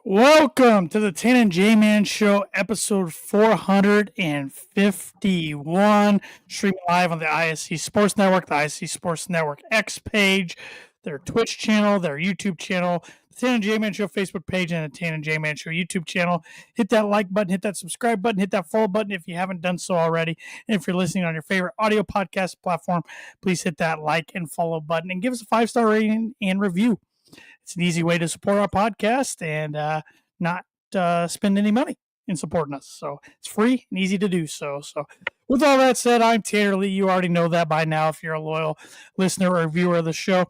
Welcome to the Tan and J-Man Show, episode 451, streaming live on the ISC Sports Network, the ISC Sports Network X page, their Twitch channel, their YouTube channel, the Tan and J-Man Show Facebook page, and the Tan and J-Man Show YouTube channel. Hit that like button, hit that subscribe button, hit that follow button if you haven't done so already. And if you're listening on your favorite audio podcast platform, please hit that like and follow button and give us a 5-star rating and review. It's an easy way to support our podcast and not spend any money in supporting us. So it's free and easy to do so. So with all that said, I'm Tanner Lee. You already know that by now if you're a loyal listener or viewer of the show.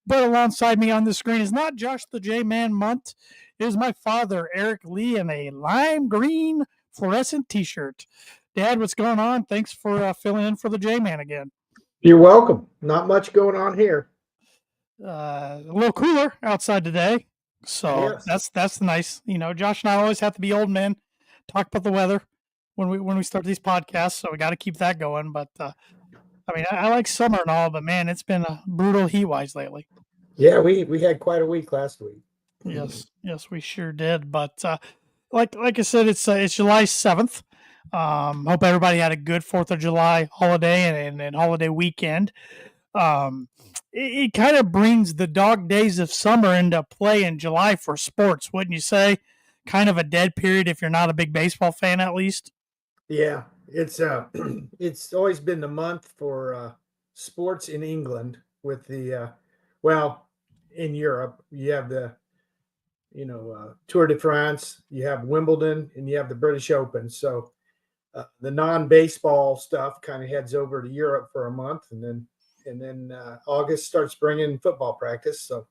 But alongside me on the screen is not Josh the J-Man Munt. It is my father, Arik Lee, in a lime green fluorescent t-shirt. Dad, what's going on? Thanks for filling in for the J-Man again. You're welcome. Not much going on here. A little cooler outside today, so yes. That's nice. You know, Josh and I always have to be old men, talk about the weather when we start these podcasts, so we got to keep that going. But I mean, I like summer and all, but man, it's been brutal heat wise lately. Yeah, we had quite a week last week. Yes, we sure did. But like I said, it's July 7th. Hope everybody had a good 4th of July holiday and holiday weekend. It kind of brings the dog days of summer into play in July for sports, wouldn't you say? Kind of a dead period if you're not a big baseball fan, at least. Yeah, it's it's always been the month for sports in England with the in Europe you have the Tour de France, you have Wimbledon, and you have the British Open. So the non-baseball stuff kind of heads over to Europe for a month, and then August starts bringing football practice. So,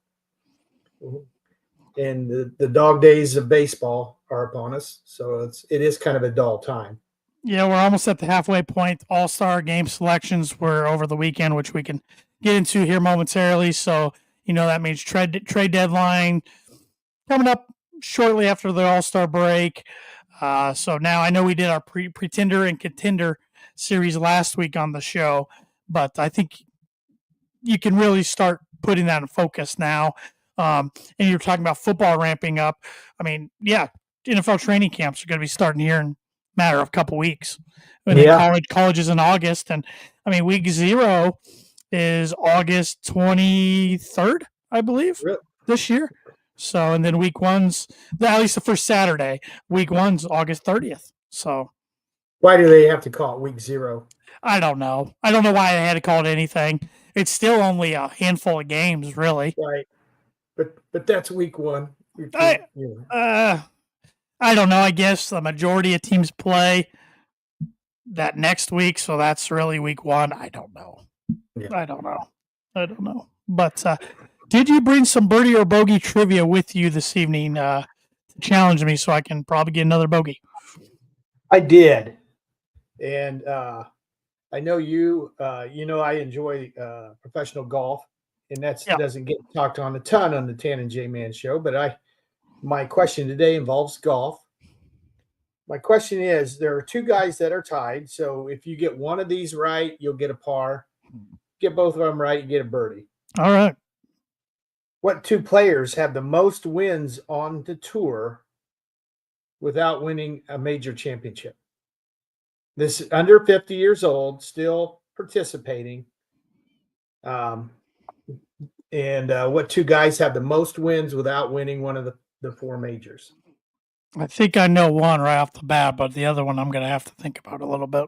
and the dog days of baseball are upon us. So it is kind of a dull time. Yeah, we're almost at the halfway point. All-Star game selections were over the weekend, which we can get into here momentarily. So, that means trade deadline coming up shortly after the All-Star break. So now I know we did our pretender and contender series last week on the show, but I think you can really start putting that in focus now. And you're talking about football ramping up. I mean, yeah, NFL training camps are going to be starting here in a matter of a couple weeks. And then college is in August. And I mean, week 0 is August 23rd, I believe, this year. So, and then week 1's, at least the first Saturday, week 1's August 30th. So, why do they have to call it week 0? I don't know. I don't know why they had to call it anything. It's still only a handful of games, really. Right. But that's week 1. I don't know. I guess the majority of teams play that next week, so that's really week 1. I don't know. Yeah. I don't know. But did you bring some birdie or bogey trivia with you this evening to challenge me so I can probably get another bogey? I did. And I know you, I enjoy professional golf, and that doesn't get talked on a ton on the Tan and J-Man show, but my question today involves golf. My question is, there are 2 guys that are tied, so if you get one of these right, you'll get a par. Get both of them right, you get a birdie. All right. What 2 players have the most wins on the tour without winning a major championship? This is under 50 years old, still participating. And what 2 guys have the most wins without winning one of the 4 majors? I think I know one right off the bat, but the other one I'm going to have to think about a little bit.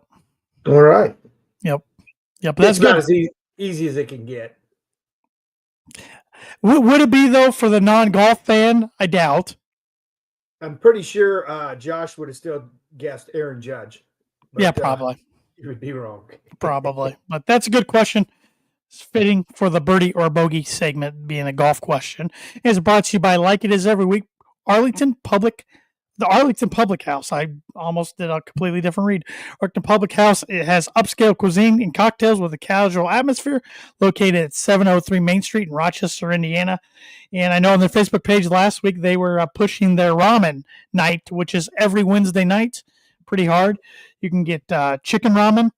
All right. Yep. That's good. Not as easy as it can get. Would it be, though, for the non-golf fan? I doubt. I'm pretty sure Josh would have still guessed Aaron Judge. But, yeah, probably. You would be wrong. Probably. But that's a good question. It's fitting for the birdie or bogey segment being a golf question. It's brought to you by, like it is every week, the Arlington Public House. I almost did a completely different read. Arlington Public House, it has upscale cuisine and cocktails with a casual atmosphere, located at 703 Main Street in Rochester, Indiana. And I know on their Facebook page last week, they were pushing their ramen night, which is every Wednesday night. Pretty hard. You can get chicken ramen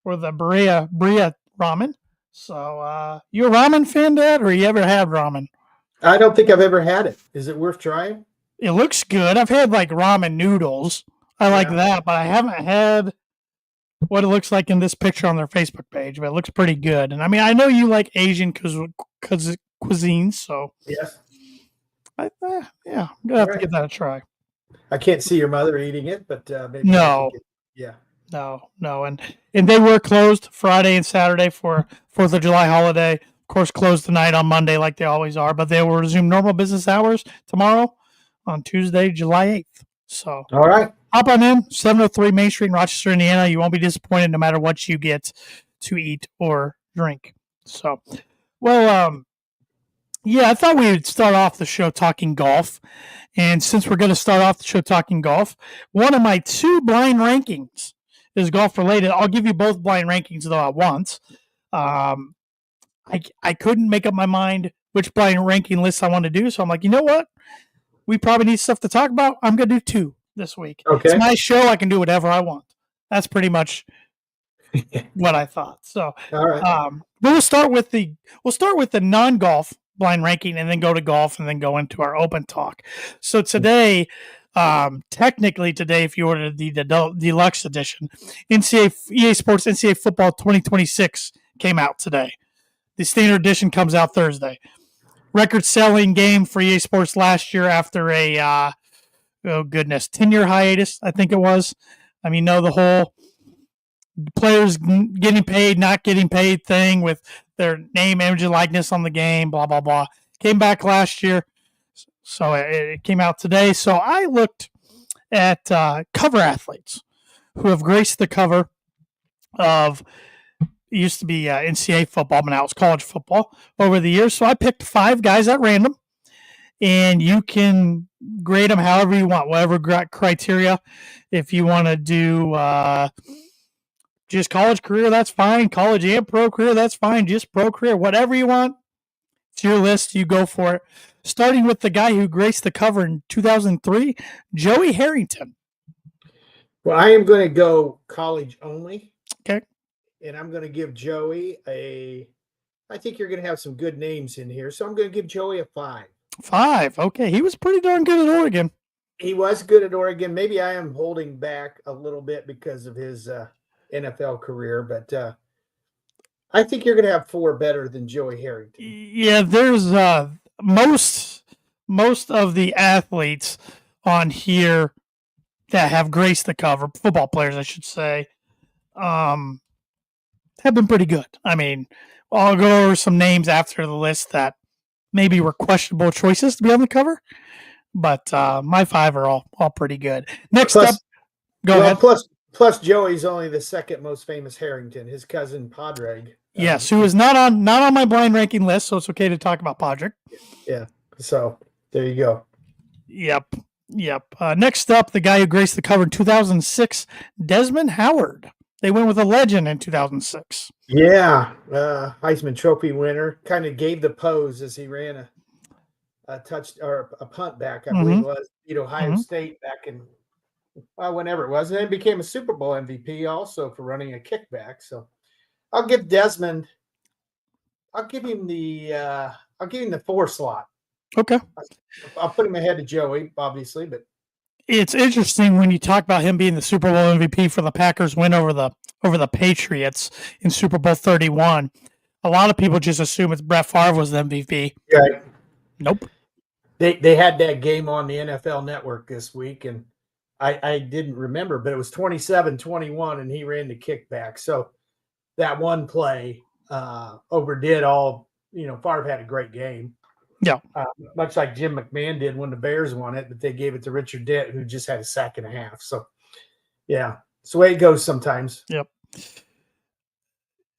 or the Bria ramen. So you a ramen fan, Dad, or you ever had ramen? I don't think I've ever had it. Is it worth trying? It looks good. I've had like ramen noodles. I like Yeah. that, but I haven't had what it looks like in this picture on their Facebook page. But it looks pretty good. And I mean, I know you like Asian cuisine, so Yes. yeah, I'm gonna All have to right. give that a try. I can't see your mother eating it, but maybe they could No, get. Yeah. no, and they were closed Friday and Saturday for July holiday. Of course, closed tonight on Monday like they always are, but they will resume normal business hours tomorrow on Tuesday, July 8th. So All right. hop on in, 703 Main Street in Rochester, Indiana. You won't be disappointed no matter what you get to eat or drink. So, well, yeah, I thought we would start off the show talking golf. And since we're going to start off the show talking golf, one of my two blind rankings is golf related. I'll give you both blind rankings though at once. Um, I couldn't make up my mind which blind ranking list I want to do. So I'm like, you know what? We probably need stuff to talk about. I'm going to do two this week. It's Okay. my show. I can do whatever I want. That's pretty much what I thought. So, All right. but we'll start with the non-golf blind ranking, and then go to golf, and then go into our open talk. So today, technically today, if you ordered the deluxe edition, NCAA EA Sports NCAA Football 2026 came out today. The standard edition comes out Thursday. Record-selling game for EA Sports last year after a 10-year hiatus, I think it was. I mean, the whole players getting paid, not getting paid thing with their name, image, and likeness on the game, blah, blah, blah. Came back last year, so it came out today. So I looked at cover athletes who have graced the cover of, it used to be NCAA football, but now it's college football over the years. So I picked 5 guys at random, and you can grade them however you want, whatever criteria. If you want to do just college career, that's fine. College and pro career, that's fine. Just pro career, whatever you want. It's your list. You go for it. Starting with the guy who graced the cover in 2003, Joey Harrington. Well, I am going to go college only. Okay. And I'm going to give Joey I think you're going to have some good names in here. So I'm going to give Joey a 5. 5. Okay. He was pretty darn good at Oregon. He was good at Oregon. Maybe I am holding back a little bit because of his NFL career, but I think you're going to have 4 better than Joey Harrington. Yeah, there's most of the athletes on here that have graced the cover, football players, I should say, have been pretty good. I mean, I'll go over some names after the list that maybe were questionable choices to be on the cover, but my 5 are all pretty good. Next up, go ahead. Plus, Joey's only the second most famous Harrington. His cousin Padraig. Yes, who is not on my blind ranking list, so it's okay to talk about Padraig. Yeah. So there you go. Yep. Next up, the guy who graced the cover in 2006, Desmond Howard. They went with a legend in 2006. Yeah, Heisman Trophy winner. Kind of gave the pose as he ran a punt back, I believe it was, Ohio State back in whenever it was, and then became a Super Bowl MVP also for running a kickback. So I'll give Desmond. I'll give him the 4 slot. Okay. I'll put him ahead of Joey, obviously, but it's interesting when you talk about him being the Super Bowl MVP for the Packers win over the Patriots in Super Bowl 31. A lot of people just assume it's Brett Favre was the MVP. Right. Nope. They had that game on the NFL Network this week, and I didn't remember, but it was 27-21, and he ran the kickback. So that one play overdid all. Favre had a great game. Yeah. Much like Jim McMahon did when the Bears won it, but they gave it to Richard Dent, who just had a sack and a half. So, yeah, it's the way it goes sometimes. Yep.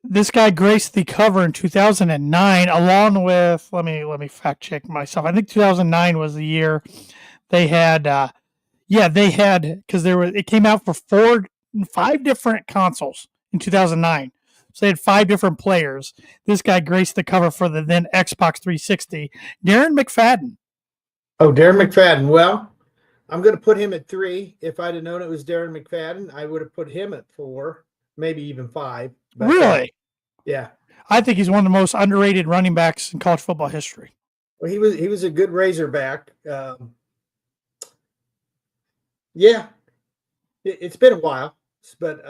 This guy graced the cover in 2009, along with let me fact check myself. I think 2009 was the year they had. Because it came out for 5 different consoles in 2009. So they had 5 different players. This guy graced the cover for the then Xbox 360, Darren McFadden. Oh, Darren McFadden. Well, I'm going to put him at 3. If I'd have known it was Darren McFadden, I would have put him at 4, maybe even 5. But, really? Yeah. I think he's one of the most underrated running backs in college football history. Well, he was a good Razorback. Yeah, it's been a while, but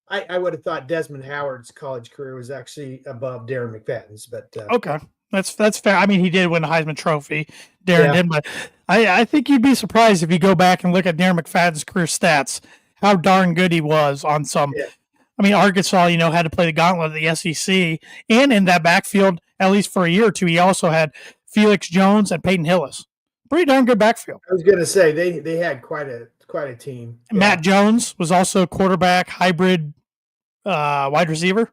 I would have thought Desmond Howard's college career was actually above Darren McFadden's, but Okay. That's fair. I mean, he did win the Heisman Trophy, Darren yeah, did, but I think you'd be surprised if you go back and look at Darren McFadden's career stats, how darn good he was on some. yeah, I mean, Arkansas, had to play the gauntlet of the SEC, and in that backfield, at least for a year or two, he also had Felix Jones and Peyton Hillis. Pretty darn good backfield. I was going to say they had quite a team. Matt Jones was also quarterback, hybrid wide receiver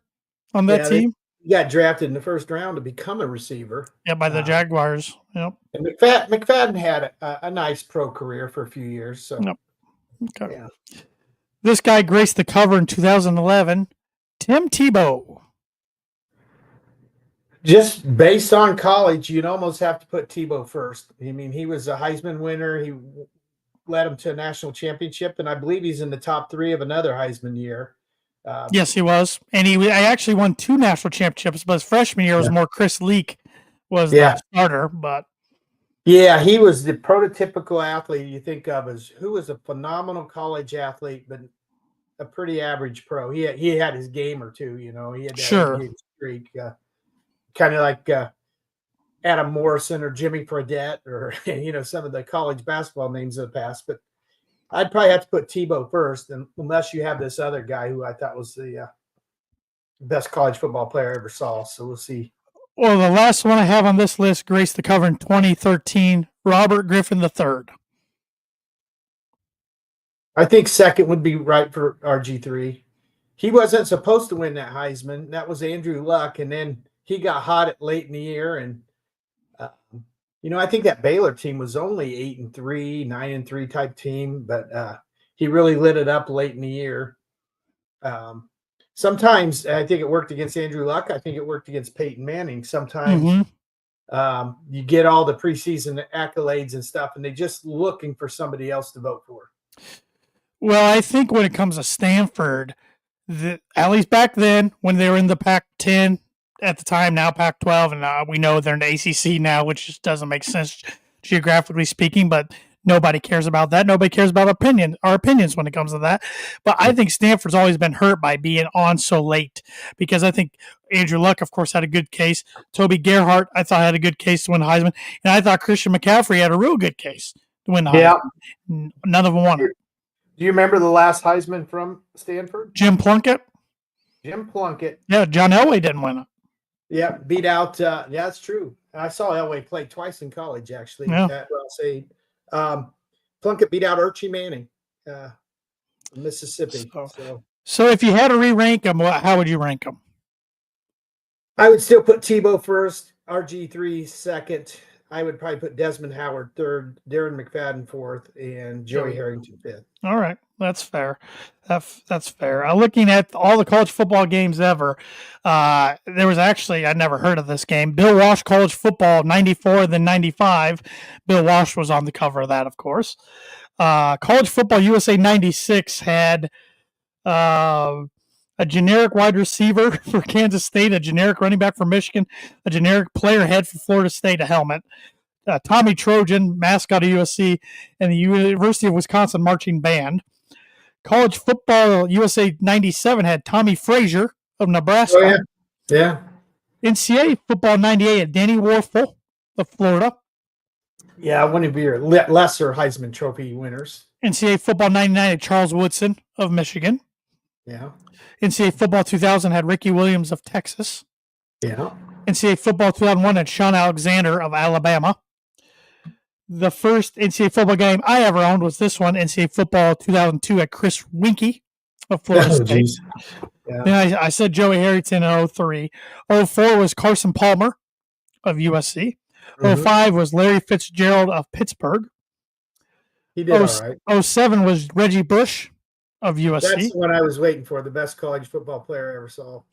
on that Yeah, team. he got drafted in the first round to become a receiver. Yeah, by the Jaguars. Yep. And McFadden had a nice pro career for a few years. So, Yep. Okay. yeah. This guy graced the cover in 2011. Tim Tebow. Just based on college, you'd almost have to put Tebow first. I mean, he was a Heisman winner. He led him to a national championship, and I believe he's in the top 3 of another Heisman year. Yes, he was, and I actually won 2 national championships. But his freshman year was more Chris Leak was the starter. But yeah, he was the prototypical athlete you think of as who was a phenomenal college athlete, but a pretty average pro. He had his game or two. He had that game streak. Kind of like Adam Morrison or Jimmy Fredette or some of the college basketball names of the past. But I'd probably have to put Tebow first, unless you have this other guy who I thought was the best college football player I ever saw. So we'll see. Well, the last one I have on this list graced the cover in 2013. Robert Griffin III. I think second would be right for RG3. He wasn't supposed to win that Heisman. That was Andrew Luck, and then he got hot late in the year, and I think that Baylor team was only 8-3, 9-3 type team, but he really lit it up late in the year. Sometimes I think it worked against Andrew Luck. I think it worked against Peyton Manning. Sometimes you get all the preseason accolades and stuff, and they're just looking for somebody else to vote for. Well, I think when it comes to Stanford, at least back then when they were in the Pac-10 at the time, now Pac-12, and we know they're in the ACC now, which just doesn't make sense geographically speaking, but nobody cares about that. Nobody cares about our opinions when it comes to that. But I think Stanford's always been hurt by being on so late, because I think Andrew Luck, of course, had a good case. Toby Gerhart, I thought, had a good case to win the Heisman. And I thought Christian McCaffrey had a real good case to win the Heisman. None of them won it. Do you remember the last Heisman from Stanford? Jim Plunkett. Yeah, John Elway didn't win it. Yeah, beat out. Yeah, that's true. I saw Elway play twice in college, actually. At Ross Aid. Plunkett beat out Archie Manning, Mississippi. So if you had to re-rank them, how would you rank them? I would still put Tebow first, RG3 second. I would probably put Desmond Howard third, Darren McFadden fourth, and Joey Harrington fifth. All right, that's fair. That's fair. Looking at all the college football games ever, there was actually, I never heard of this game, Bill Walsh College Football 94, then 95. Bill Walsh was on the cover of that, of course. College Football USA 96 had a generic wide receiver for Kansas State, a generic running back for Michigan, a generic player head for Florida State, a helmet. Tommy Trojan, mascot of USC, and the University of Wisconsin marching band. College Football USA 97 had Tommy Frazier of Nebraska. Oh, yeah. NCAA Football 98 had Danny Warfel of Florida. Yeah, one of your lesser Heisman Trophy winners. NCAA Football 99 had Charles Woodson of Michigan. Yeah. NCAA Football 2000 had Ricky Williams of Texas. Yeah. NCAA Football 2001 had Sean Alexander of Alabama. The first NCAA football game I ever owned was this one, NCAA Football 2002 at Chris Winkie of Florida State. Yeah. Then I said Joey Harrington in 03. 04 was Carson Palmer of USC. 05 was Larry Fitzgerald of Pittsburgh. He did all right. 07 was Reggie Bush of USC. That's what I was waiting for, the best college football player I ever saw.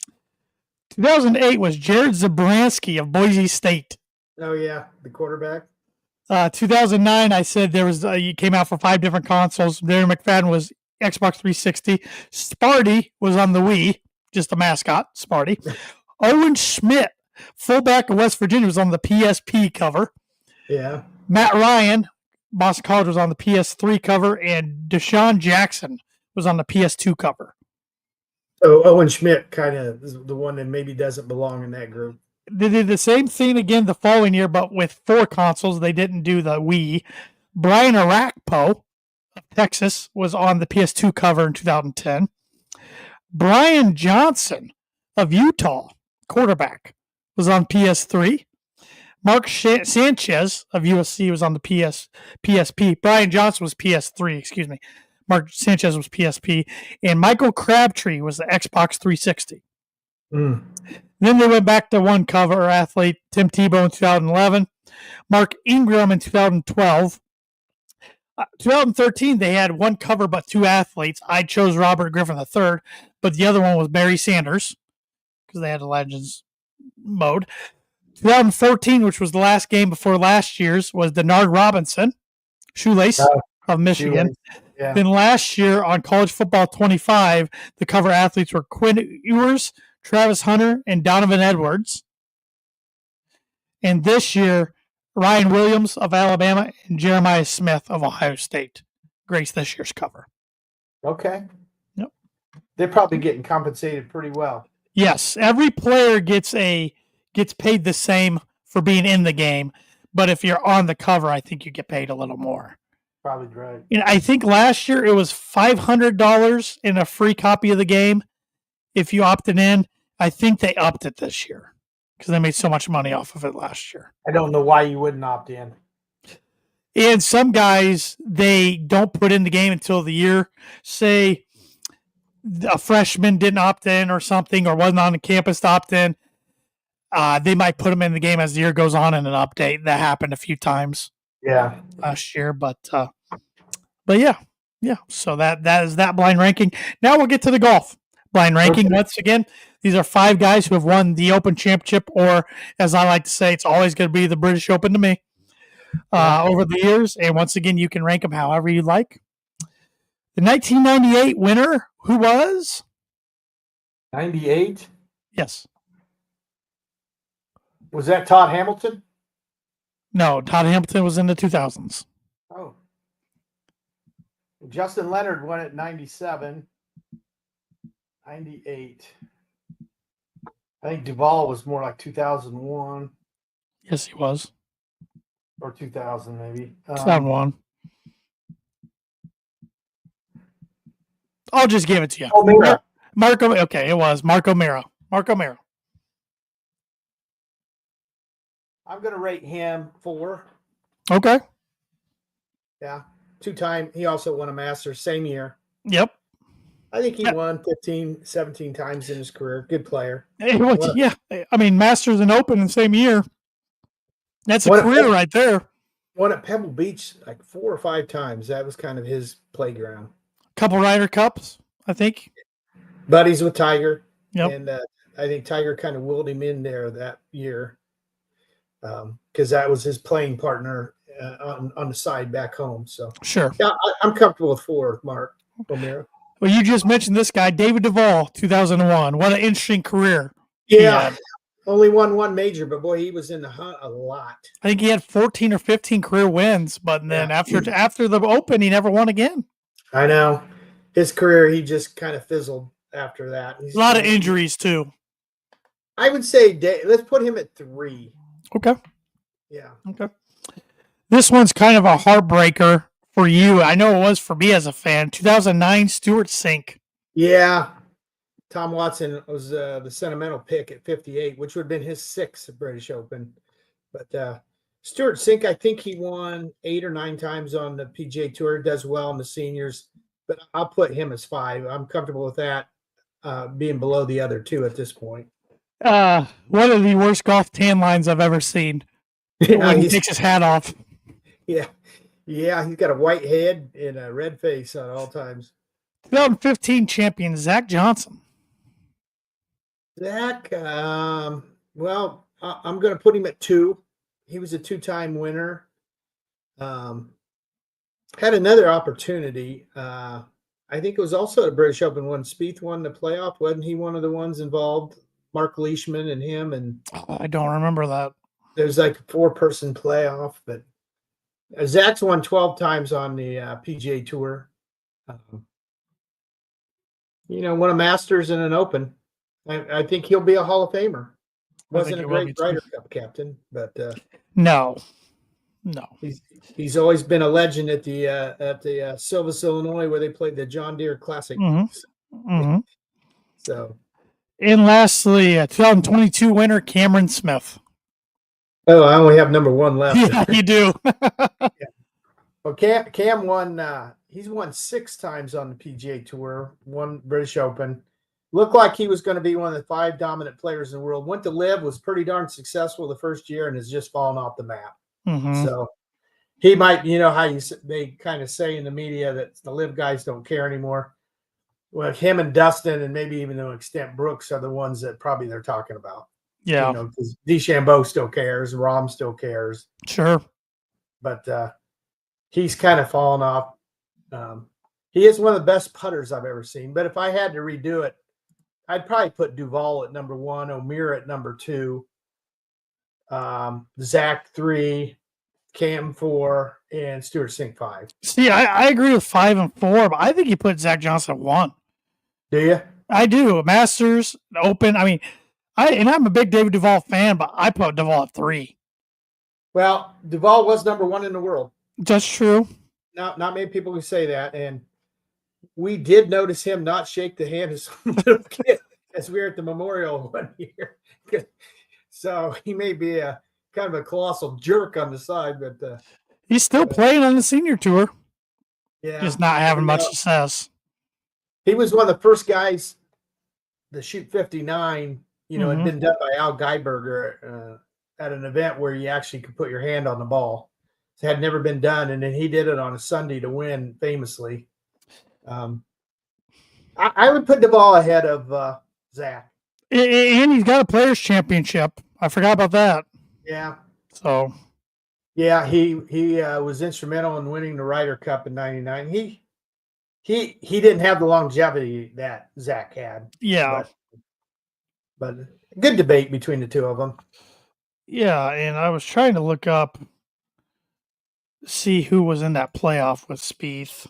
2008 was Jared Zabransky of Boise State. Oh, yeah, the quarterback. 2009, I said there was he came out for 5 different consoles. Darren McFadden was Xbox 360. Sparty was on the Wii, just a mascot, Sparty. Owen Schmidt, fullback of West Virginia, was on the PSP cover. Yeah. Matt Ryan, Boston College was on the PS3 cover, and Deshaun Jackson was on the PS2 cover. So Owen Schmidt kind of is the one that maybe doesn't belong in that group. They did the same thing again the following year, but with 4 consoles. They didn't do the Wii. Brian Arakpo of Texas was on the PS2 cover in 2010. Brian Johnson of Utah, quarterback, was on PS3. Mark Sanchez of USC was on the PSP. Brian Johnson was PS3, excuse me. Mark Sanchez was PSP. And Michael Crabtree was the Xbox 360. Mm. Then they went back to one cover athlete, Tim Tebow in 2011, Mark Ingram in 2012. 2013, they had one cover but 2 athletes. I chose Robert Griffin III, but the other one was Barry Sanders because they had a Legends mode. 2014, which was the last game before last year's, was Denard Robinson, Shoelace of Michigan. Yeah. Then last year on College Football 25, the cover athletes were Quinn Ewers, Travis Hunter, and Donovan Edwards. And this year, Ryan Williams of Alabama and Jeremiah Smith of Ohio State graced this year's cover. Okay. Yep. They're probably getting compensated pretty well. Yes, every player gets paid the same for being in the game, but if you're on the cover, I think you get paid a little more. Probably right. I think last year it was $500 in a free copy of the game if you opted in. I think they upped it this year because they made so much money off of it last year. I don't know why you wouldn't opt in. And some guys, they don't put in the game until the year. Say a freshman didn't opt in or something, or wasn't on the campus to opt in. They might put them in the game as the year goes on in an update. That happened a few times. Yeah. Last year, but yeah. So that is that blind ranking. Now we'll get to the golf blind ranking. Okay. Once again, these are 5 guys who have won the Open Championship, or as I like to say, it's always going to be the British Open to me over the years. And once again, you can rank them however you like. The 1998 winner, who was 98? Yes. Was that Todd Hamilton? No, Todd Hamilton was in the 2000s. Oh. Justin Leonard won at 97. 98. I think Duvall was more like 2001. Yes, he was. Or 2000, maybe. 2001. I'll just give it to you. O'Meara. Marco. Okay, it was Marco O'Meara. Marco O'Meara. I'm going to rate him 4. Okay. Yeah. 2-time. He also won a Masters same year. Yep. I think he won 15, 17 times in his career. Good player. It was, yeah. I mean, Masters and Open in the same year. That's a career right there. Won at Pebble Beach like 4 or 5 times. That was kind of his playground. Couple Ryder Cups, I think. Buddies with Tiger. Yep. And I think Tiger kind of willed him in there that year because that was his playing partner on the side back home. So sure. Yeah, I'm comfortable with 4, Mark O'Meara. Well, you just mentioned this guy, David Duvall, 2001. What an interesting career. Yeah. Only won 1 major, but boy, he was in the hunt a lot. I think he had 14 or 15 career wins, but then after the Open, he never won again. I know. His career, he just kind of fizzled after that. A lot of injuries, too. I would say let's put him at 3. Okay. Yeah. Okay. This one's kind of a heartbreaker for you. I know it was for me as a fan. 2009 Stuart Sink. Yeah. Tom Watson was the sentimental pick at 58, which would have been his 6th British Open. But Stuart Sink, I think he won 8 or 9 times on the PGA Tour, does well in the seniors, but I'll put him as 5. I'm comfortable with that being below the other 2 at this point. One of the worst golf tan lines I've ever seen. When he takes his hat off. Yeah. Yeah, he's got a white head and a red face at all times. 2015 champion, Zach Johnson. Zach, well, I'm going to put him at 2. He was a 2-time winner. Had another opportunity. I think it was also a British Open when Spieth won the playoff. Wasn't he one of the ones involved? Mark Leishman and him. And I don't remember that. there's like a 4-person playoff, but Zach's won 12 times on the PGA Tour. Won a Masters and an Open. I think he'll be a Hall of Famer. Wasn't a great Ryder Cup captain, but no. He's always been a legend at the Silvis, Illinois, where they played the John Deere Classic. So, and lastly, 2022 winner Cameron Smith. Oh, I only have number one left. Yeah, you do. Yeah. Well, Cam won. He's won 6 times on the PGA Tour, won British Open. Looked like he was going to be one of the 5 dominant players in the world. Went to live, was pretty darn successful the first year, and has just fallen off the map. So he might, how they kind of say in the media that the live guys don't care anymore. Well, him and Dustin, and maybe even to an extent Brooks, are the ones that probably they're talking about. Yeah, because DeChambeau still cares, Rahm still cares. Sure, but he's kind of fallen off. He is one of the best putters I've ever seen. But if I had to redo it, I'd probably put Duval at number 1, O'Meara at number 2, Zach 3, Cam 4, and Stuart Sink 5. See, I agree with 5 and 4, but I think you put Zach Johnson at 1. Do you? I do. Masters, Open. I mean, I'm a big David Duval fan, but I put Duval at 3. Well, Duval was number 1 in the world. That's true. Not many people can say that, and we did notice him not shake the hand of some little kid as we were at the memorial one year. So he may be a kind of a colossal jerk on the side, but he's still playing on the senior tour. Yeah, just not having much success. He was one of the first guys to shoot 59. Had been done by Al Geiberger at an event where you actually could put your hand on the ball. It had never been done, and then he did it on a Sunday to win famously. I would put Duval ahead of Zach. And he's got a Players Championship. I forgot about that. Yeah. So. Yeah, he was instrumental in winning the Ryder Cup in '99. He didn't have the longevity that Zach had. Yeah. But good debate between the two of them. Yeah, and I was trying to look up, see who was in that playoff with Spieth.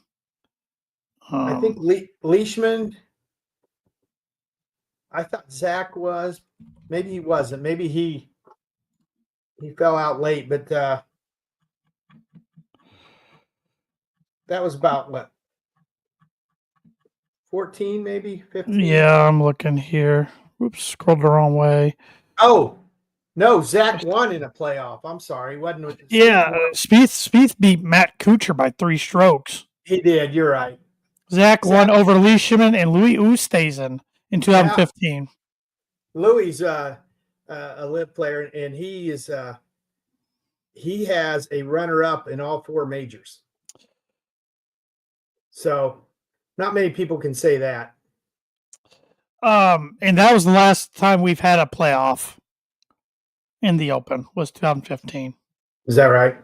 I think Leishman. I thought Zach was. Maybe he wasn't. Maybe he fell out late. But that was about what? 14, maybe 15. Yeah, I'm looking here. Oops, scrolled the wrong way. Oh. No, Zach won in a playoff. I'm sorry. Wasn't with Spieth beat Matt Kuchar by 3 strokes. He did. You're right. Zach won over Leishman and Louis Oosthuizen in 2015. Yeah. Louis a live player, and he has a runner-up in all 4 majors. So not many people can say that. And that was the last time we've had a playoff in the Open, was 2015. Is that right?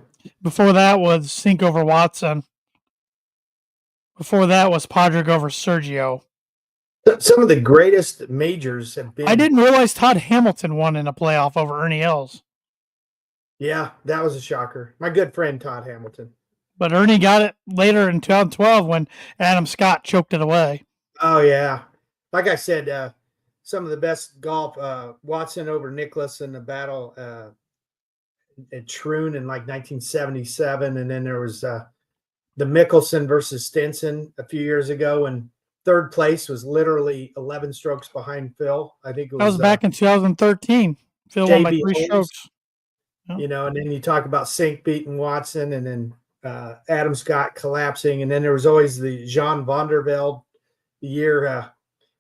Before that was Sink over Watson. Before that was Padraig over Sergio. Some of the greatest majors have been. I didn't realize Todd Hamilton won in a playoff over Ernie Els. Yeah, that was a shocker. My good friend Todd Hamilton. But Ernie got it later in 2012 when Adam Scott choked it away. Oh, yeah. Like I said, some of the best golf, Watson over Nicklaus in the battle at Troon in like 1977. And then there was the Mickelson versus Stinson a few years ago. And third place was literally 11 strokes behind Phil. I think it was. That was back in 2013. Phil won by 3 strokes. Yeah. And then you talk about Sink beating Watson, and then Adam Scott collapsing. And then there was always the Jean Vondervelde, the year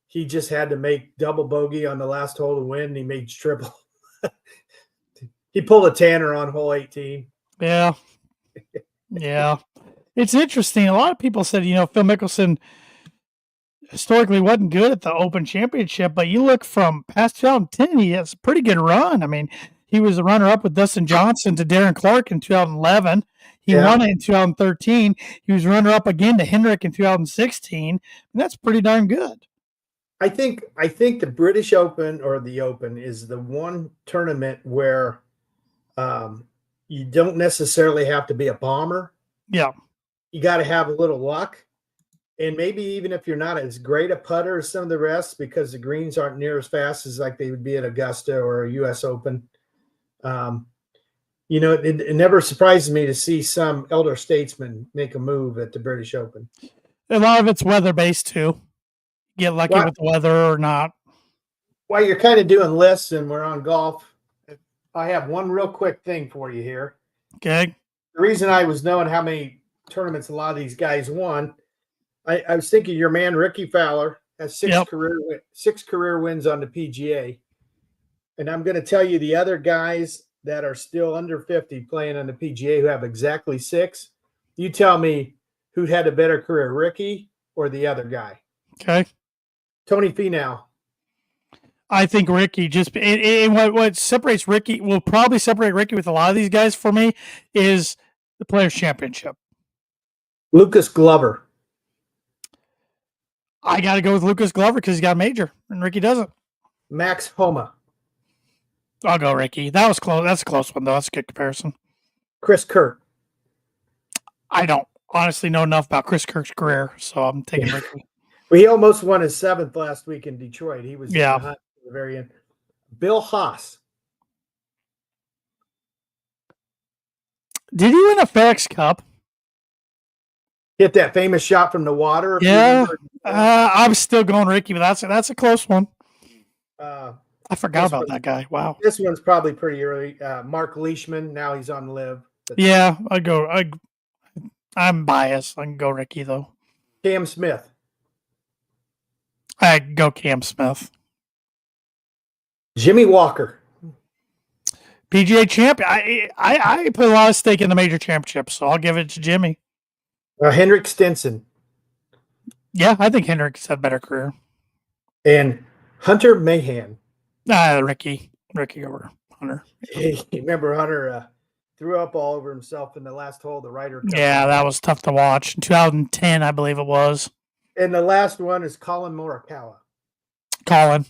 he just had to make double bogey on the last hole to win, and he made triple. He pulled a Tanner on hole 18. Yeah. Yeah. It's interesting. A lot of people said, Phil Mickelson historically wasn't good at the Open Championship, but you look from past 2010, he has a pretty good run. I mean, he was a runner-up with Dustin Johnson to Darren Clark in 2011. He won it in 2013. He was runner-up again to Hendrick in 2016. And that's pretty darn good. I think the British Open, or the Open, is the one tournament where You don't necessarily have to be a bomber. Yeah. You got to have a little luck. And maybe even if you're not as great a putter as some of the rest, because the greens aren't near as fast as like they would be at Augusta or a U.S. Open. It never surprises me to see some elder statesman make a move at the British Open. A lot of it's weather based too. Get lucky with the weather or not. While you're kind of doing lists and we're on golf, I have one real quick thing for you here. Okay. The reason I was knowing how many tournaments a lot of these guys won, I was thinking your man Ricky Fowler has six career wins on the PGA. And I'm going to tell you the other guys that are still under 50 playing on the PGA who have exactly 6. You tell me who had a better career, Ricky or the other guy. Okay. Tony Finau. I think Ricky what separates Ricky, will probably separate Ricky with a lot of these guys for me, is the Players' Championship. Lucas Glover. I got to go with Lucas Glover because he's got a major and Ricky doesn't. Max Homa. I'll go Ricky. That was close. That's a close one, though. That's a good comparison. Chris Kirk. I don't honestly know enough about Chris Kirk's career, so I'm taking Ricky. Well, he almost won his 7th last week in Detroit. He was in the hunt at the very end. Bill Haas. Did he win a FedEx Cup? Hit that famous shot from the water. Yeah. I'm still going Ricky, but that's a close one. I forgot about that guy. Wow. This one's probably pretty early. Mark Leishman. Now he's on Live. Yeah, I'm biased. I can go Ricky, though. Cam Smith. I'd go Cam Smith. Jimmy Walker. PGA champ. I put a lot of stake in the major championship, so I'll give it to Jimmy. Henrik Stenson. Yeah, I think Henrik's had a better career. And Hunter Mahan. Ricky over Hunter. Hey, remember Hunter threw up all over himself in the last hole of the Ryder Cup. Yeah, that was tough to watch. In 2010, I believe it was. And the last one is Colin Morikawa. Colin,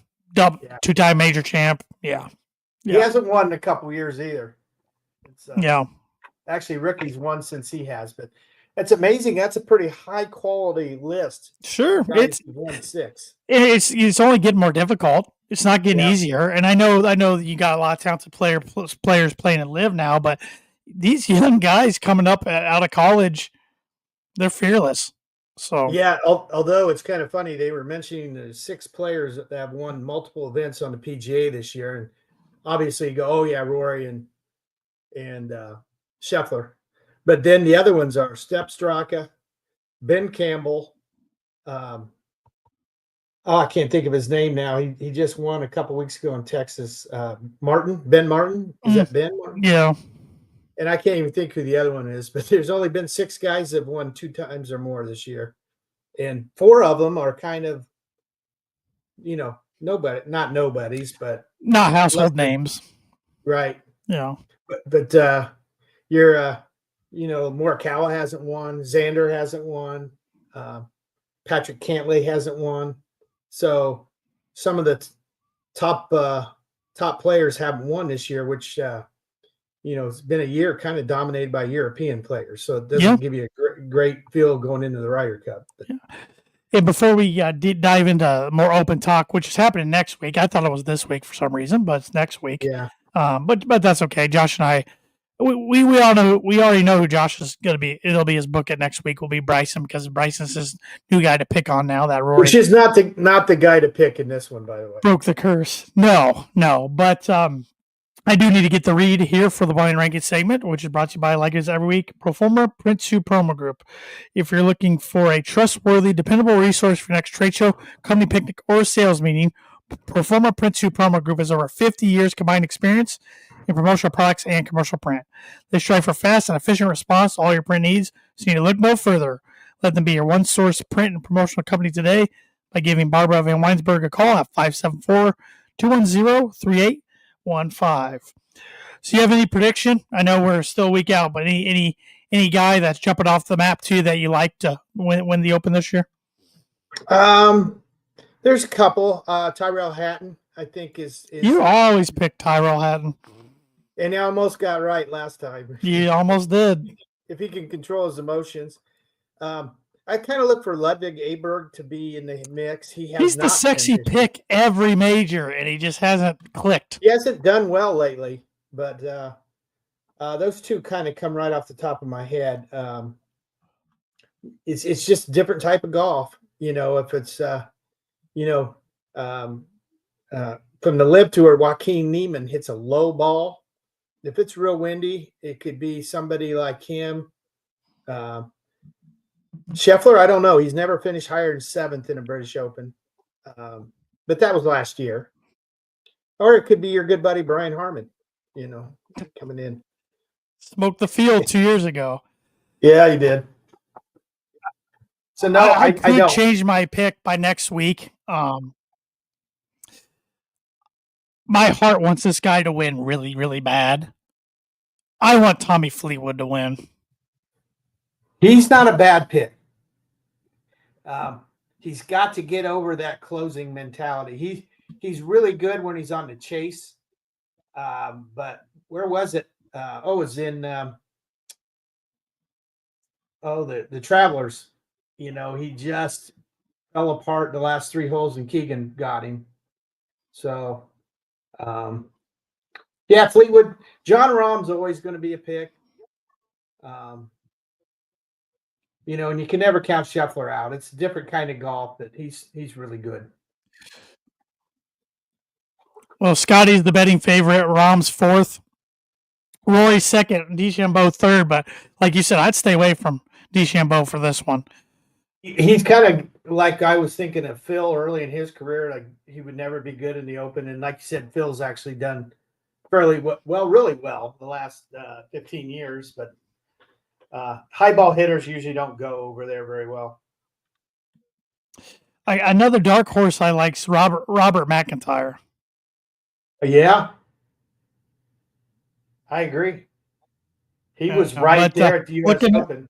two-time major champ. Yeah. He hasn't won in a couple years either. Yeah. Actually, Ricky's won since he has, but it's amazing. That's a pretty high-quality list. Sure. It's won 6. It's only getting more difficult. It's not getting easier. And I know you got a lot of talented players playing at Live now, but these young guys coming up out of college, they're fearless. So yeah, although it's kind of funny, they were mentioning the 6 players that have won multiple events on the PGA this year, and obviously you go, oh yeah, Rory and Scheffler, but then the other ones are Step Straka, Ben Campbell. I can't think of his name now. He just won a couple weeks ago in Texas. Ben Martin. Is that Ben Martin? Yeah. And I can't even think who the other one is, but there's only been 6 guys that have won 2 times or more this year. And 4 of them are kind of, not nobodies, but not household names. Right. Yeah. But Morikawa hasn't won. Xander hasn't won. Patrick Cantlay hasn't won. So some of the top players haven't won this year, which it's been a year kind of dominated by European players. So it doesn't give you a great feel going into the Ryder Cup. Yeah. And before we dive into more open talk, which is happening next week, I thought it was this week for some reason, but it's next week. Yeah. But that's okay. Josh and I, we all know, we already know who Josh is going to be. It'll be his book at next week will be Bryson, because Bryson's his new guy to pick on now. That Rory, which is not the guy to pick in this one, by the way. Broke the curse. No. But I do need to get the read here for the Blind Ranking segment, which is brought to you by, like it is every week, Proforma Print 2 Promo Group. If you're looking for a trustworthy, dependable resource for your next trade show, company picnic, or sales meeting, Proforma Print 2 Promo Group has over 50 years combined experience in promotional products and commercial print. They strive for fast and efficient response to all your print needs, so you need to look no further. Let them be your one-source print and promotional company today by giving Barbara Van Weinsberg a call at 574-210-3815. So you have any prediction? I know we're still a week out, but any guy that's jumping off the map too that you like to win the Open this year? There's a couple. Tyrell Hatton, I think is you always pick Tyrell Hatton. And he almost got right last time. You almost did. If he can control his emotions. I kind of look for Ludwig Aberg to be in the mix. He has He's the not been sexy this year. pick every major, and he just hasn't clicked. He hasn't done well lately, but those two kind of come right off the top of my head. It's just a different type of golf. If it's from the Live Tour, Joaquin Neiman hits a low ball. If it's real windy, it could be somebody like him. Scheffler, I don't know. He's never finished higher than 7th in a British Open. But that was last year. Or it could be your good buddy Brian Harmon, coming in. Smoked the field 2 years ago. Yeah, he did. So no, I could don't. change my pick by next week. My heart wants this guy to win really, really bad. I want Tommy Fleetwood to win. He's not a bad pick. He's got to get over that closing mentality. He's really good when he's on the chase. But where was it? It was in the Travelers. He just fell apart the last 3 holes, and Keegan got him. So, Fleetwood. John Rahm's always going to be a pick. And you can never count Scheffler out. It's a different kind of golf, but he's really good. Well, Scotty's the betting favorite. Rahm's 4th. Rory 2nd. DeChambeau 3rd. But like you said, I'd stay away from DeChambeau for this one. He's kind of like I was thinking of Phil early in his career. Like he would never be good in the Open. And like you said, Phil's actually done fairly well, really well the last 15 years. But high ball hitters usually don't go over there very well. Another dark horse I like is Robert McIntyre. Yeah, I agree. He was right there at the U.S. Open.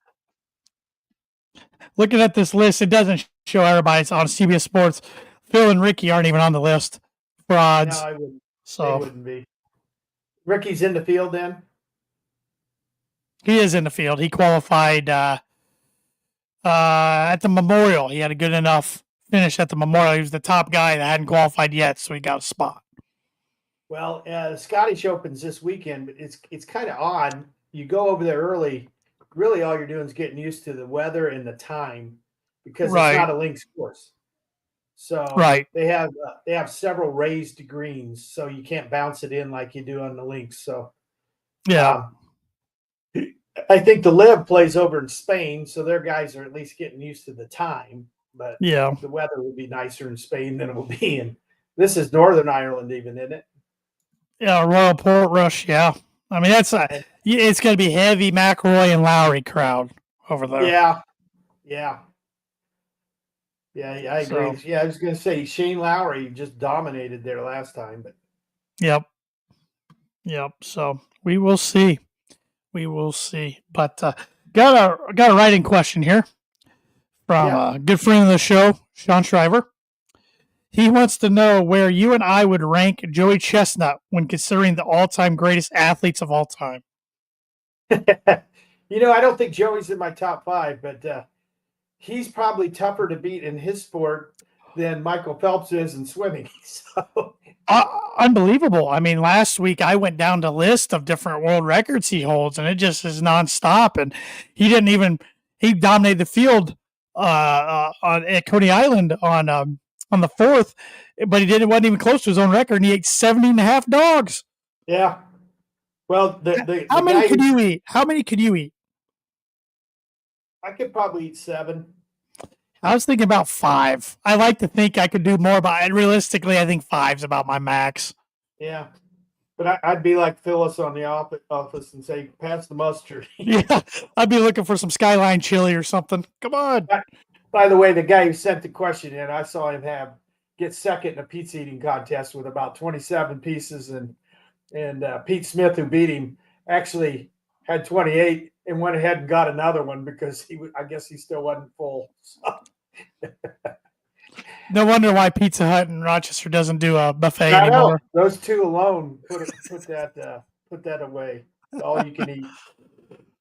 Looking at this list, it doesn't show everybody's on CBS Sports. Phil and Ricky aren't even on the list for odds. No, I wouldn't. So they wouldn't be. Ricky's in the field then? He is in the field. He qualified at the Memorial. He had a good enough finish at the Memorial. He was the top guy that hadn't qualified yet, so he got a spot. Well, Scottish Open's this weekend, but it's kind of odd. You go over there early. Really, all you're doing is getting used to the weather and the time because it's not a links course. So they have several raised greens, so you can't bounce it in like you do on the links. So I think the Live plays over in Spain, so their guys are at least getting used to the time. But the weather will be nicer in Spain than it will be in. This is Northern Ireland, even, isn't it? Yeah, Royal Portrush. Yeah, I mean it's going to be heavy McIlroy and Lowry crowd over there. Yeah, I agree. So, I was going to say Shane Lowry just dominated there last time, but Yep. So we will see. But got a writing question here from a good friend of the show, Sean Shriver. He wants to know where you and I would rank Joey Chestnut when considering the all-time greatest athletes of all time. I don't think Joey's in my top 5, but he's probably tougher to beat in his sport than Michael Phelps is in swimming. So unbelievable. I mean, last week I went down the list of different world records he holds, and it just is nonstop. And he dominated the field at Coney Island on the 4th, but wasn't even close to his own record, and he ate 70.5 dogs. Yeah. Well, how many could you eat? How many could you eat? I could probably eat 7. I was thinking about 5. I like to think I could do more, but realistically, I think 5's about my max. Yeah. But I'd be like Phyllis on the office and say, pass the mustard. Yeah. I'd be looking for some Skyline chili or something. Come on. By the way, the guy who sent the question in, I saw him get second in a pizza eating contest with about 27 pieces, and Pete Smith, who beat him, actually had 28 and went ahead and got another one because I guess he still wasn't full. So. No wonder why Pizza Hut in Rochester doesn't do a buffet anymore. Those two alone put Put that away. All you can eat.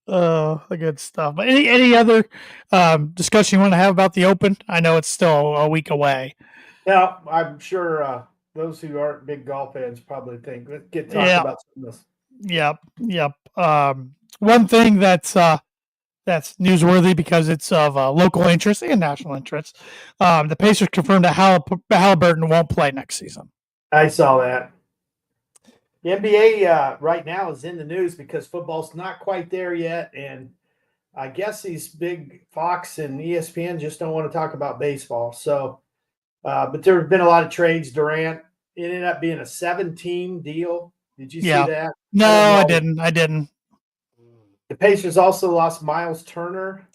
Oh, the good stuff. But any other discussion you want to have about the Open? I know it's still a week away. Now, I'm sure those who aren't big golf fans probably think, let's get talk Yeah, about some of this. yep. One thing that's newsworthy because it's of local interest and national interest. The Pacers confirmed that Halliburton won't play next season. I saw that. The NBA right now is in the news because football's not quite there yet, and I guess these big Fox and ESPN just don't want to talk about baseball. So, but there have been a lot of trades. Durant, it ended up being a 7-team deal. Did you see Yeah. that? No, I I didn't. The Pacers also lost Miles Turner.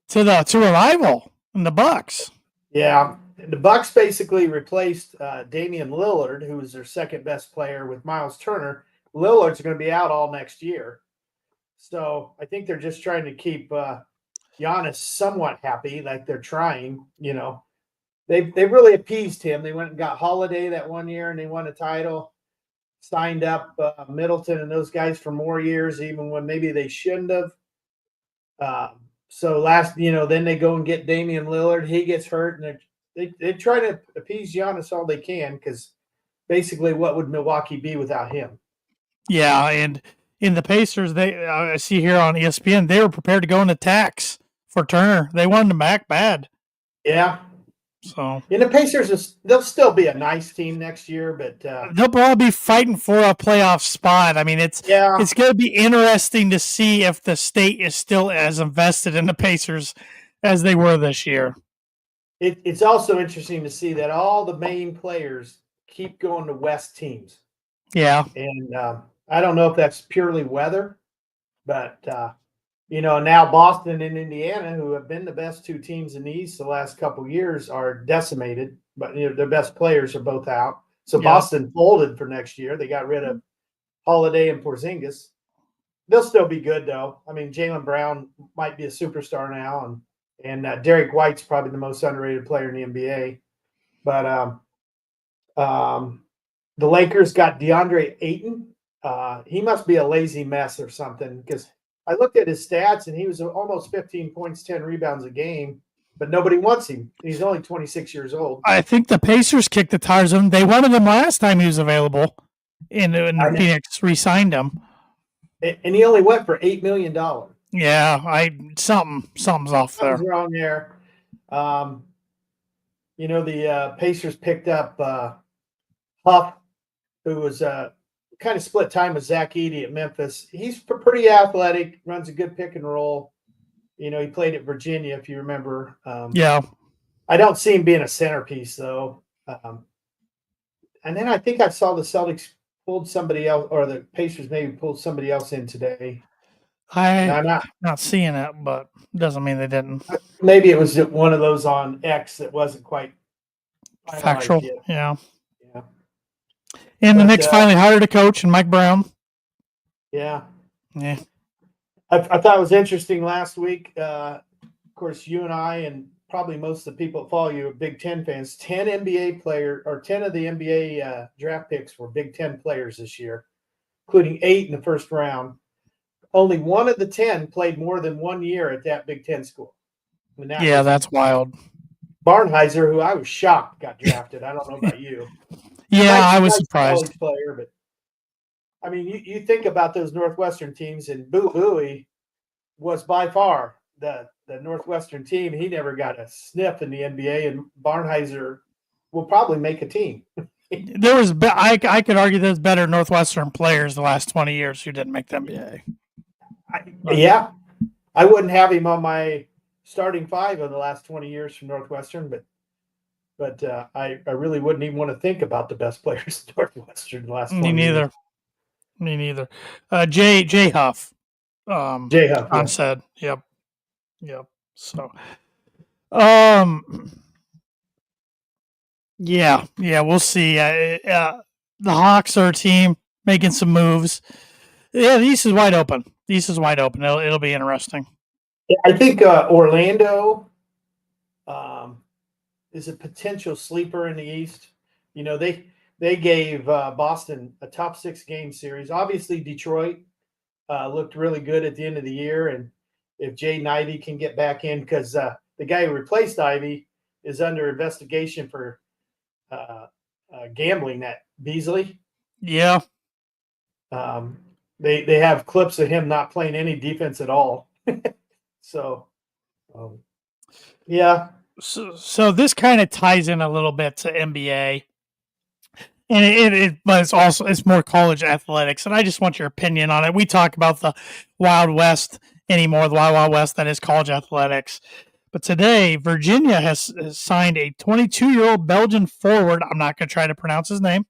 To a rival in the Bucks. Yeah, the Bucks basically replaced Damian Lillard, who was their second best player, with Miles Turner. Lillard's going to be out all next year, so I think they're just trying to keep Giannis somewhat happy. Like they're trying, they really appeased him. They went and got Holiday that one year, and they won a title. Signed up Middleton and those guys for more years, even when maybe they shouldn't have. So then they go and get Damian Lillard. He gets hurt, and they try to appease Giannis all they can because basically, what would Milwaukee be without him? Yeah, and in the Pacers, I see here on ESPN they were prepared to go into tax for Turner. They wanted him back bad. Yeah. So and the Pacers, they'll still be a nice team next year, but they'll probably be fighting for a playoff spot. I mean, it's going to be interesting to see if the state is still as invested in the Pacers as they were this year. It's also interesting to see that all the main players keep going to West teams. Yeah, and I don't know if that's purely weather, but now Boston and Indiana, who have been the best two teams in the East the last couple of years, are decimated. But their best players are both out. So Boston folded for next year. They got rid of Holiday and Porzingis. They'll still be good though. I mean, Jaylen Brown might be a superstar now, and Derek White's probably the most underrated player in the NBA. But the Lakers got DeAndre Ayton. He must be a lazy mess or something because I looked at his stats and he was almost 15 points, 10 rebounds a game, but nobody wants him. He's only 26 years old. I think the Pacers kicked the tires on him. They wanted him last time he was available, and Phoenix re-signed him. And he only went for $8 million. Yeah, something's off there. Something's wrong there. The Pacers picked up Huff, who was kind of split time with Zach Edey at Memphis. He's pretty athletic, runs a good pick and roll. He played at Virginia, if you remember. Yeah. I don't see him being a centerpiece, though. And then I think I saw the Celtics pulled somebody else, or the Pacers maybe pulled somebody else in today. I'm not seeing it, but doesn't mean they didn't. Maybe it was one of those on X that wasn't quite factual. Yet. Yeah. And the Knicks finally hired a coach, and Mike Brown. Yeah. Yeah. I thought it was interesting last week. Of course, you and I, and probably most of the people that follow you are Big Ten fans. 10 NBA players, or 10 of the NBA draft picks were Big Ten players this year, including 8 in the first round. Only one of the 10 played more than 1 year at that Big Ten school. That's wild. Barnheiser, who I was shocked got drafted. I don't know about you. Yeah, I was surprised. Player, but I mean, you think about those Northwestern teams, and Bowie was by far the Northwestern team. He never got a sniff in the NBA, and Barnheiser will probably make a team. I could argue there's better Northwestern players the last 20 years who didn't make the NBA. I wouldn't have him on my starting 5 in the last 20 years from Northwestern, but I really wouldn't even want to think about the best players in Northwestern in the last 20 years. Me neither. J Huff. J Huff. John said. Yep. So, we'll see. The Hawks are a team making some moves. Yeah, the East is wide open. It'll be interesting. I think Orlando is a potential sleeper in the East. they gave Boston a top 6 game series. Obviously, Detroit looked really good at the end of the year, and if Jaden Ivey can get back in, because the guy who replaced Ivey is under investigation for gambling at Beasley. Yeah. They have clips of him not playing any defense at all. So, yeah. So this kind of ties in a little bit to NBA, and but it's more college athletics, and I just want your opinion on it. We talk about the Wild West anymore, the Wild West that is college athletics. But today, Virginia has signed a 22-year-old Belgian forward. I'm not going to try to pronounce his name.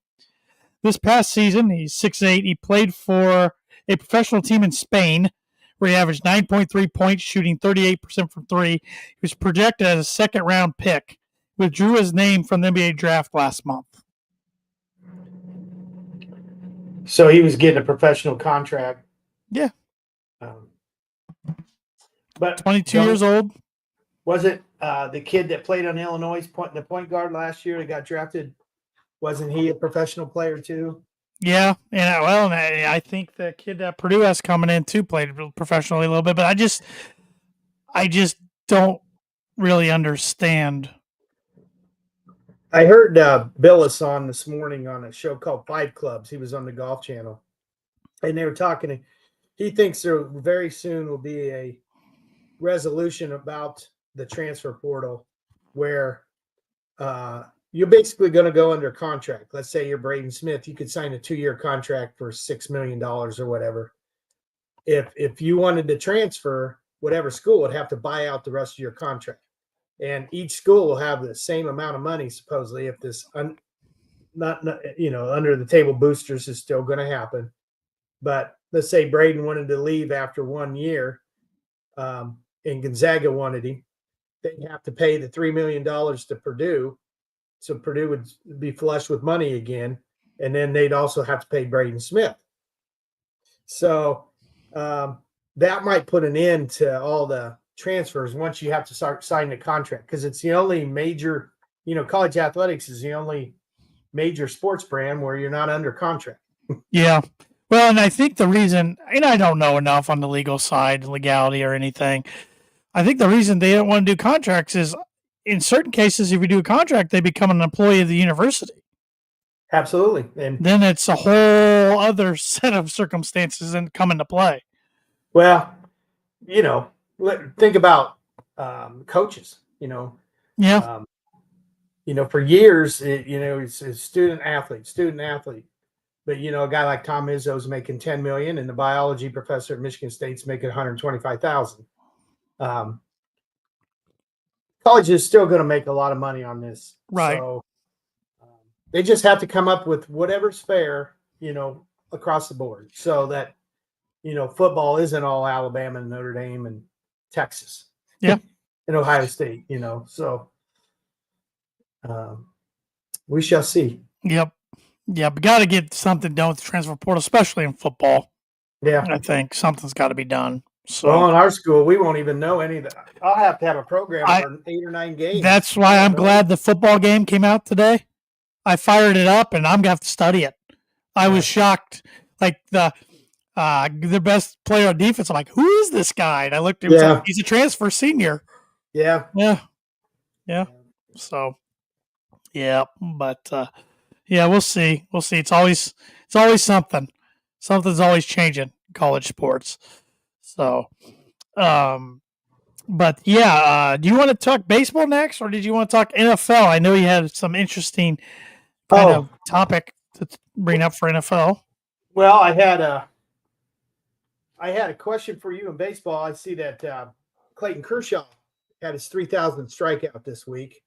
This past season, he's 6'8". He played for a professional team in Spain, where he averaged 9.3 points, shooting 38% from three. He was projected as a second-round pick. Withdrew his name from the NBA draft last month. So he was getting a professional contract. Yeah. But 22 years old. Was it the kid that played on Illinois, the point guard last year that got drafted? Wasn't he a professional player too? Yeah, and I think the kid that Purdue has coming in too played professionally a little bit, but I just don't really understand. I heard Billis on this morning on a show called Five Clubs. He was on the Golf Channel, and they were talking. He thinks there very soon will be a resolution about the transfer portal where you're basically going to go under contract. Let's say you're Braden Smith. You could sign a 2-year contract for $6 million or whatever. If you wanted to transfer, whatever school would have to buy out the rest of your contract. And each school will have the same amount of money, supposedly, if this under the table boosters is still going to happen. But let's say Braden wanted to leave after 1 year, and Gonzaga wanted him. They'd have to pay the $3 million to Purdue. So Purdue would be flush with money again. And then they'd also have to pay Braden Smith. So that might put an end to all the transfers once you have to start signing a contract, because it's the only major, college athletics is the only major sports brand where you're not under contract. Yeah. Well, and I think the reason, and I don't know enough on the legal side, legality or anything, I think the reason they don't want to do contracts is in certain cases, if you do a contract, they become an employee of the university. Absolutely. And then it's a whole other set of circumstances and come into play. Well, think about coaches, Yeah. For years, it's a student athlete. But, a guy like Tom Izzo's making $10 million and the biology professor at Michigan State's making $125,000. College is still going to make a lot of money on this. Right. So they just have to come up with whatever's fair, across the board, so that, football isn't all Alabama and Notre Dame and Texas. Yeah. And Ohio State, so we shall see. Yep. Yeah, but got to get something done with the transfer portal, especially in football. Yeah. I think something's got to be done. So, well, in our school, we won't even know any of that. I'll have to have a program for 8 or 9 games. That's why I'm glad the football game came out today. I fired it up, and I'm going to have to study it. I was shocked. Like, the best player on defense, I'm like, who is this guy? And I looked at him, like, he's a transfer senior. Yeah. So, yeah, but we'll see. It's always something. Something's always changing in college sports. So, but yeah, do you want to talk baseball next, or did you want to talk NFL? I know you had some interesting kind of topic to bring up for NFL. Well, I had a question for you in baseball. I see that Clayton Kershaw had his 3,000th strikeout this week,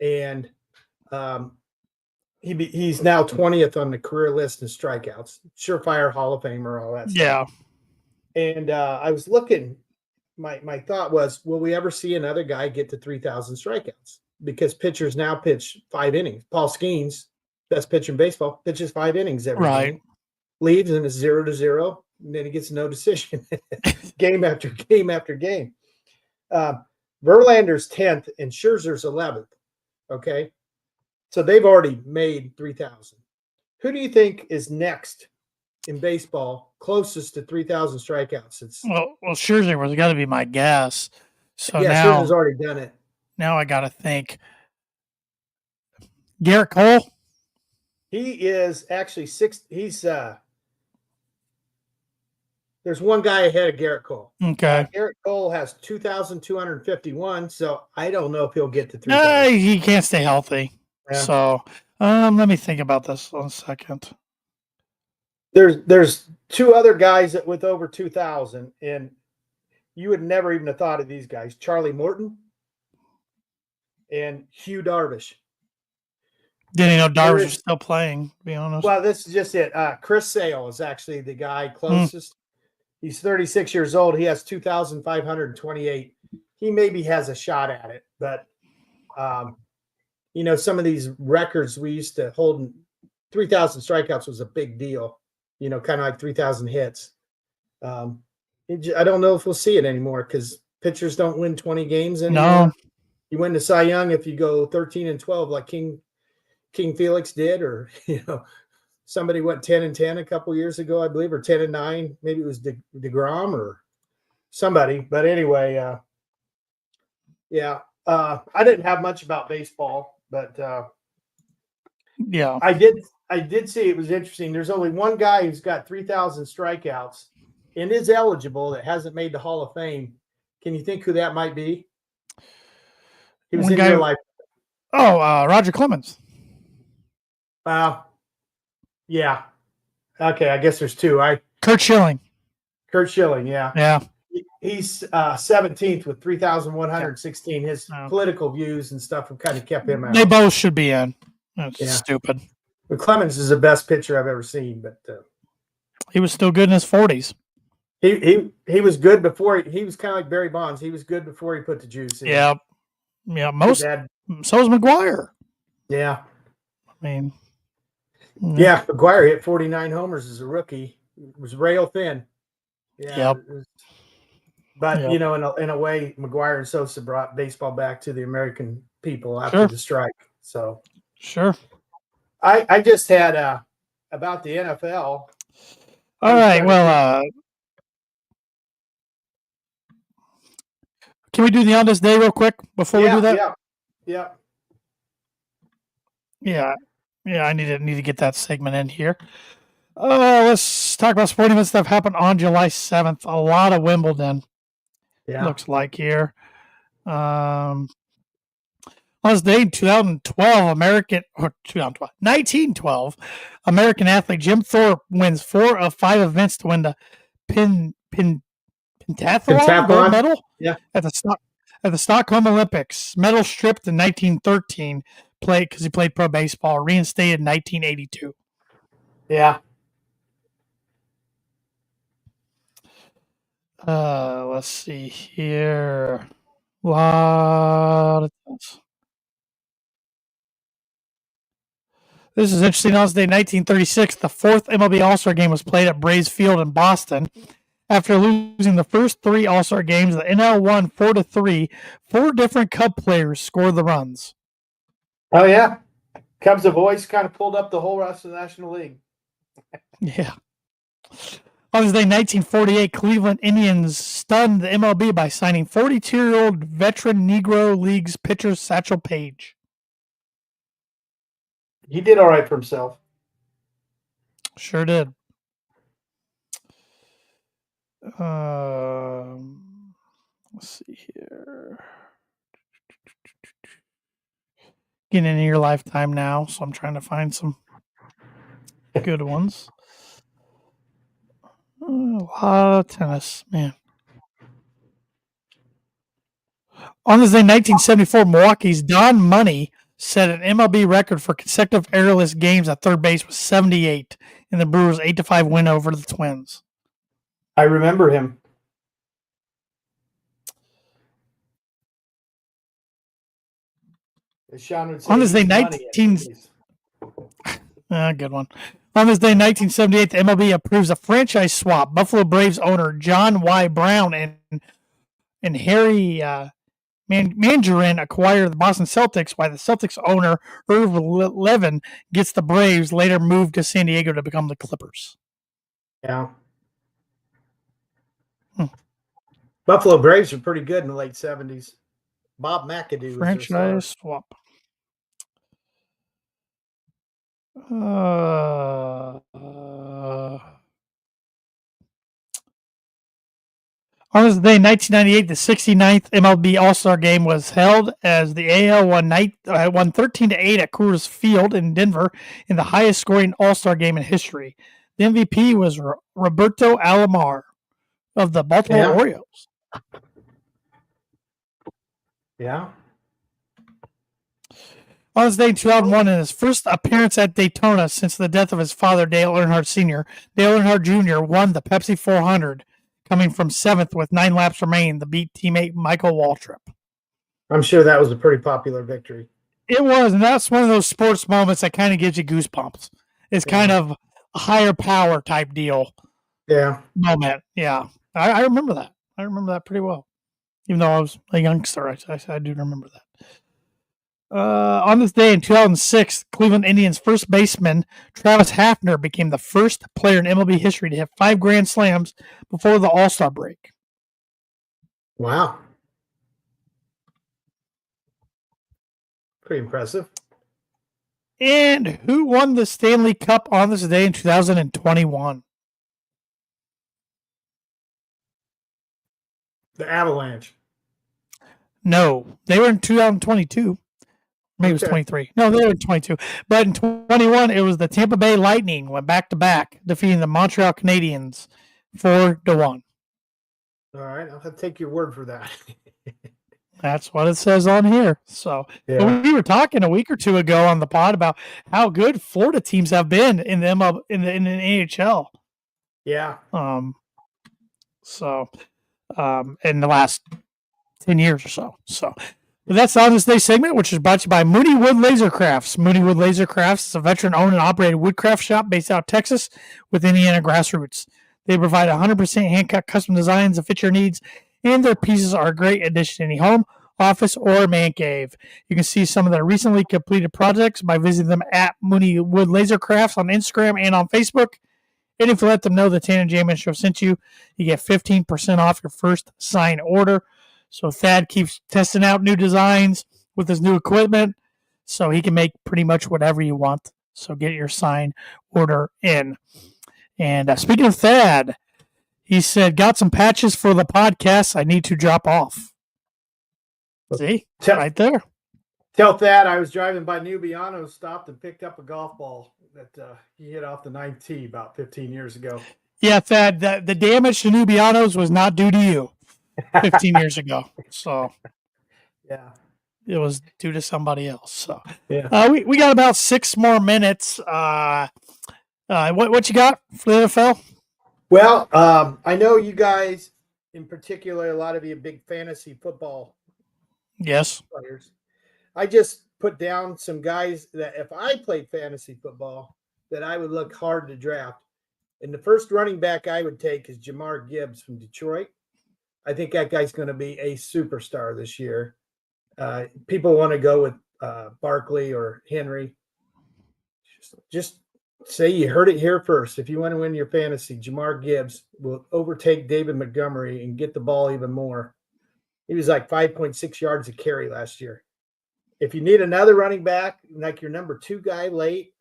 and he's now 20th on the career list in strikeouts. Surefire Hall of Famer, all that stuff. Yeah. And I was looking. My thought was, will we ever see another guy get to 3,000 strikeouts? Because pitchers now pitch 5 innings. Paul Skeens, best pitcher in baseball, pitches 5 innings every game. Leaves and it's 0-0. And then he gets no decision game after game after game. Verlander's 10th and Scherzer's 11th. Okay. So they've already made 3,000. Who do you think is next in baseball closest to 3,000 strikeouts? It's Well, Scherzer was got to be my guess. So yeah, now, Scherzer's already done it. now I got to think. Garrett Cole. He is actually he's there's one guy ahead of Garrett Cole. Okay. Garrett Cole has 2,251, so I don't know if he'll get to 3,000. He can't stay healthy. Yeah. So let me think about this one second. There's two other guys that with over 2,000, and you would never even have thought of these guys: Charlie Morton and Hugh Darvish. Didn't know Darvish was still playing, to be honest. Well, this is just it. Chris Sale is actually the guy closest. He's 36 years old. He has 2,528. He maybe has a shot at it, but some of these records we used to hold, 3,000 strikeouts was a big deal. Kind of like 3,000 hits. I don't know if we'll see it anymore because pitchers don't win 20 games anymore. No. You win the Cy Young if you go 13-12 like King Felix did, or somebody went 10-10 a couple years ago, I believe, or 10-9. Maybe it was DeGrom or somebody. But anyway, I didn't have much about baseball, but yeah, I did see it was interesting. There's only one guy who's got 3,000 strikeouts and is eligible that hasn't made the Hall of Fame. Can you think who that might be? He was in your life. Oh, Roger Clemens. Yeah. Okay, I guess there's two. Kurt Schilling. Yeah. Yeah. He's 17th with 3,116. His political views and stuff have kind of kept him out. They both should be in. That's stupid. But Clemens is the best pitcher I've ever seen, but he was still good in his 40s. He was good before he was kind of like Barry Bonds. He was good before he put the juice in. Yeah. So was McGuire. Yeah. I mean, yeah, McGuire hit 49 homers as a rookie. It was rail thin. Yeah. Yep. But in a way, McGuire and Sosa brought baseball back to the American people after the strike. So sure. I just had about the NFL. All right. Well, can we do the on this day real quick before we do that? Yeah. I need to get that segment in here. Let's talk about sporting events that happened on July 7th. A lot of Wimbledon. Yeah. Looks like here. On this day in 1912, American athlete Jim Thorpe wins 4 of 5 events to win the pentathlon gold medal at the Stockholm Olympics. Medal stripped in 1913, because he played pro baseball, reinstated in 1982. Yeah. Let's see here. A lot of things. This is interesting. On this day, 1936, the 4th MLB All-Star game was played at Braves Field in Boston. After losing the first 3 All-Star games, the NL won 4-3. 4 different Cub players scored the runs. Oh, yeah. Cubs' voice kind of pulled up the whole rest of the National League. Yeah. On this day, 1948, Cleveland Indians stunned the MLB by signing 42-year-old veteran Negro Leagues pitcher Satchel Paige. He did all right for himself. Sure did. Let's see here. Getting into your lifetime now, so I'm trying to find some good ones. A lot of tennis, man. On this day, 1974, Milwaukee's Don Money set an MLB record for consecutive errorless games at third base with 78 in the Brewers' 8-5 win over the Twins. I remember him. On this day, good one. On this day, 1978, the MLB approves a franchise swap. Buffalo Braves owner John Y. Brown and Harry Mandarin acquired the Boston Celtics, while the Celtics owner Irv Levin gets the Braves, later moved to San Diego to become the Clippers. Yeah. Buffalo Braves were pretty good in the late 70s. Bob McAdoo was their star. Franchise swap. On this day, 1998, the 69th MLB All-Star game was held as the AL won 13-8 at Coors Field in Denver in the highest-scoring All-Star game in history. The MVP was Roberto Alomar of the Baltimore Orioles. Yeah. On this day in 2001, in his first appearance at Daytona since the death of his father, Dale Earnhardt Sr., Dale Earnhardt Jr. won the Pepsi 400, coming from 7th with 9 laps remaining to beat teammate Michael Waltrip. I'm sure that was a pretty popular victory. It was, and that's one of those sports moments that kind of gives you goosebumps. It's kind of a higher power type deal. Yeah. Moment. Yeah. I remember that. I remember that pretty well. Even though I was a youngster, I do remember that. On this day in 2006, Cleveland Indians first baseman Travis Hafner became the first player in MLB history to hit 5 grand slams before the All-Star break. Wow. Pretty impressive. And who won the Stanley Cup on this day in 2021? The Avalanche. No, they were in 2022. Maybe it was 23. No, they were in 22. But in 21, it was the Tampa Bay Lightning went back-to-back, defeating the Montreal Canadiens 4-1. All right, I'll have to take your word for that. That's what it says on here. So we were talking a week or two ago on the pod about how good Florida teams have been in the NHL. Yeah. In the last 10 years or so. So that's the On This Day segment, which is brought to you by Mooney Wood Laser Crafts. Mooney Wood Laser Crafts is a veteran-owned and operated woodcraft shop based out of Texas with Indiana grassroots. They provide 100% hand-cut custom designs that fit your needs, and their pieces are a great addition to any home, office, or man cave. You can see some of their recently completed projects by visiting them at Mooney Wood Laser Crafts on Instagram and on Facebook. And if you let them know the Tan and J-Man Show sent you, you get 15% off your first sign order. So Thad keeps testing out new designs with his new equipment, so he can make pretty much whatever you want. So get your sign order in. And speaking of Thad, he said, got some patches for the podcast I need to drop off. See? Right there. Tell Thad I was driving by Nubiano, stopped and picked up a golf ball that he hit off the 9th tee about 15 years ago. Yeah, Thad, the damage to Nubianos was not due to you 15 years ago. So, yeah, it was due to somebody else. So, yeah, we got about 6 more minutes. What you got for the NFL? Well, I know you guys, in particular, a lot of you big fantasy football players. I just put down some guys that if I played fantasy football, that I would look hard to draft. And the first running back I would take is Jamar Gibbs from Detroit. I think that guy's going to be a superstar this year. People want to go with Barkley or Henry. Just say you heard it here first. If you want to win your fantasy, Jamar Gibbs will overtake David Montgomery and get the ball even more. He was like 5.6 yards a carry last year. If you need another running back, like your number 2 guy late,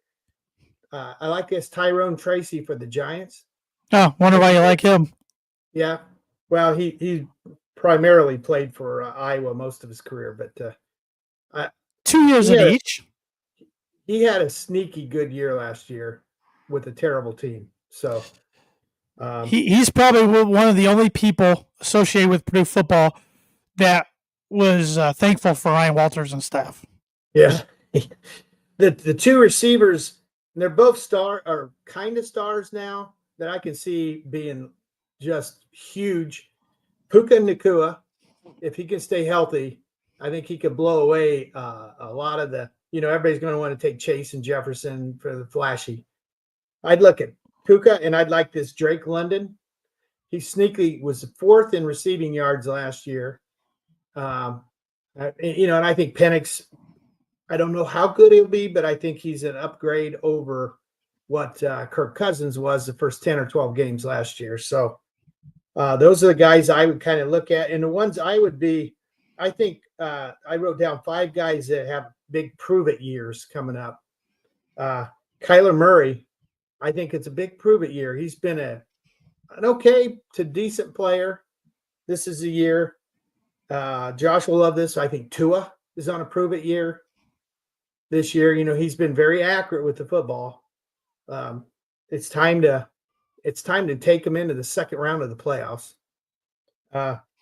I like this Tyrone Tracy for the Giants. Oh, wonder why you like him. Yeah. Well, he primarily played for Iowa most of his career, but 2 years at each. He had a sneaky good year last year with a terrible team. So he's probably one of the only people associated with Purdue football that was thankful for Ryan Walters and staff. Yeah. The 2 receivers, they're both kind of stars now that I can see being just huge. Puka Nacua, if he can stay healthy, I think he could blow away a lot of the, everybody's going to want to take Chase and Jefferson for the flashy. I'd look at Puka, and I'd like this Drake London. He sneakily was 4th in receiving yards last year. And I think Penix, I don't know how good he'll be, but I think he's an upgrade over what Kirk Cousins was the first 10 or 12 games last year. So those are the guys I would kind of look at. And the ones I would be, I think I wrote down 5 guys that have big prove it years coming up. Kyler Murray, I think it's a big prove it year. He's been an okay to decent player. This is the year. Josh will love this. I think Tua is on a prove it year this year. He's been very accurate with the football. It's time to take him into the second round of the playoffs.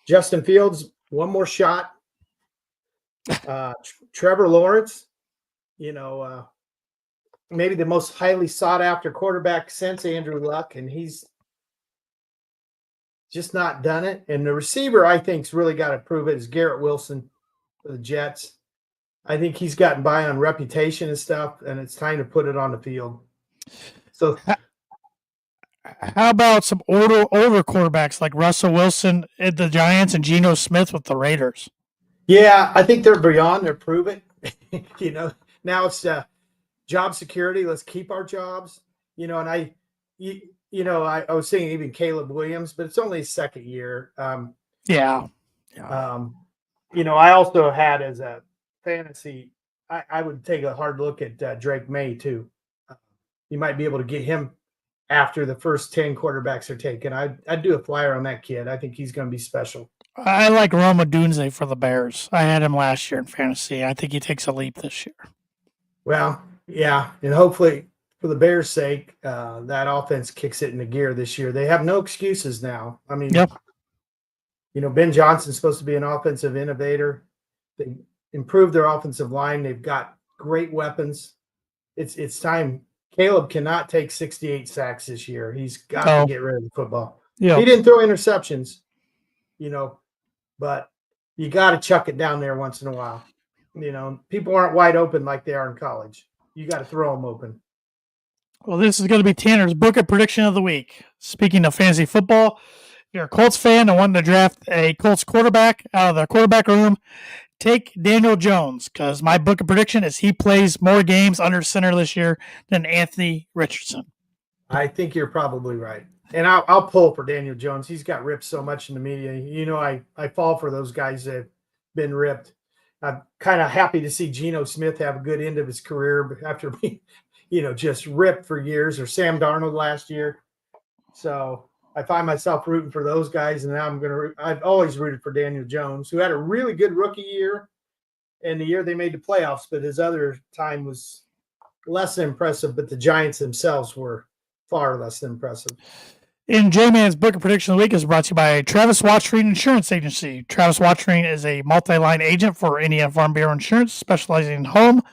Justin Fields, one more shot. Trevor Lawrence, maybe the most highly sought after quarterback since Andrew Luck, and he's just not done it. And the receiver, I think's really got to prove it, is Garrett Wilson for the Jets. I think he's gotten by on reputation and stuff, and it's time to put it on the field. So, how about some older quarterbacks like Russell Wilson at the Giants and Geno Smith with the Raiders? Yeah, I think they're beyond their prove it. Now it's job security. Let's keep our jobs. And I was saying even Caleb Williams, but it's only his second year. Yeah. I also had as a fantasy, I would take a hard look at Drake May too. You might be able to get him after the first 10 quarterbacks are taken. I'd do a flyer on that kid. I think he's going to be special. I like Roma Dunze for the Bears. I had him last year in fantasy. I think he takes a leap this year. Well, yeah, and hopefully for the Bears' sake, that offense kicks it into gear this year. They have no excuses now. I mean, yep. Ben Johnson's supposed to be an offensive innovator. They improved their offensive line. They've got great weapons. It's time. Caleb cannot take 68 sacks this year. He's got to get rid of the football. Yep. He didn't throw interceptions, but you got to chuck it down there once in a while. People aren't wide open like they are in college. You got to throw them open. Well, this is going to be Tanner's book of prediction of the week. Speaking of fantasy football, if you're a Colts fan and wanting to draft a Colts quarterback out of the quarterback room, take Daniel Jones, because my book of prediction is he plays more games under center this year than Anthony Richardson. I think you're probably right. And I'll pull for Daniel Jones. He's got ripped so much in the media. I fall for those guys that have been ripped. I'm kind of happy to see Geno Smith have a good end of his career after being, just ripped for years, or Sam Darnold last year. So I find myself rooting for those guys, and now I've always rooted for Daniel Jones, who had a really good rookie year and the year they made the playoffs, but his other time was less impressive, but the Giants themselves were far less impressive. And J-Man's Book of Prediction of the Week is brought to you by Travis Watchring Insurance Agency. Travis Watchring is a multi-line agent for Indiana Farm Bureau Insurance, specializing in home,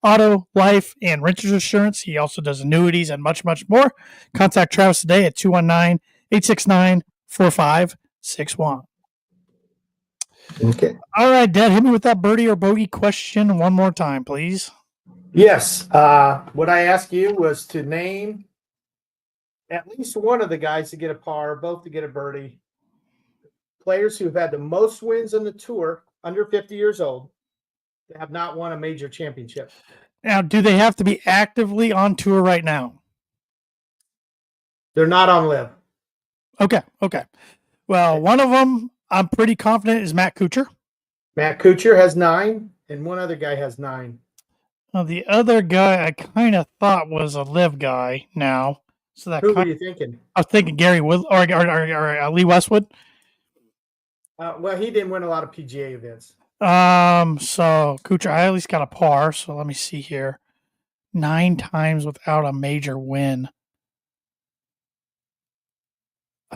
auto, life, and renters insurance. He also does annuities and much, much more. Contact Travis today at 219-869-4561. Okay. All right, Dad, hit me with that birdie or bogey question one more time, please. Yes. What I asked you was to name at least one of the guys to get a par, both to get a birdie. Players who've had the most wins on the tour, under 50 years old, that have not won a major championship. Now, do they have to be actively on tour right now? They're not on live. Okay. Well, one of them I'm pretty confident is Matt Kuchar. Matt Kuchar has 9, and one other guy has 9. Well, the other guy I kind of thought was a live guy now. So that who were you thinking? I was thinking Gary Wood or Lee Westwood. Well, he didn't win a lot of PGA events. So Kuchar, I at least got a par. So let me see here. 9 times without a major win.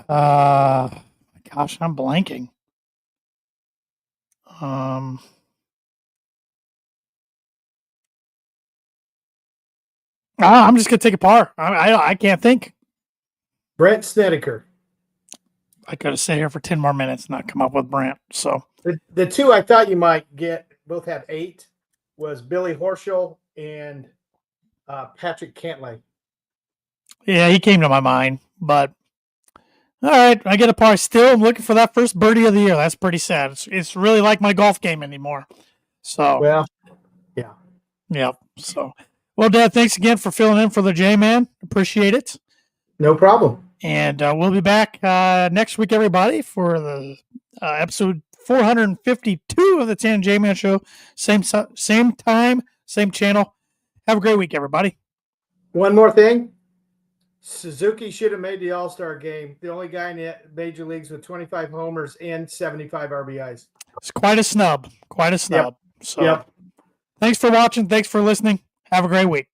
Gosh, I'm blanking. I'm just gonna take a par. I can't think. Brent Snedeker. I could have stayed here for 10 more minutes and not come up with Brent. So the two I thought you might get, both had 8, was Billy Horschel and Patrick Cantlay. Yeah, he came to my mind, but All right, I get a par. Still, I'm looking for that first birdie of the year. That's pretty sad. It's really like my golf game anymore. So, Well, yeah. yeah. So, well, Dad, thanks again for filling in for the J-Man. Appreciate it. No problem. And we'll be back next week, everybody, for the episode 452 of the Tan J-Man Show. Same time, same channel. Have a great week, everybody. One more thing. Suzuki should have made the All-Star game. The only guy in the major leagues with 25 homers and 75 RBIs. It's quite a snub. Quite a snub. Yep. So, Thanks for watching. Thanks for listening. Have a great week.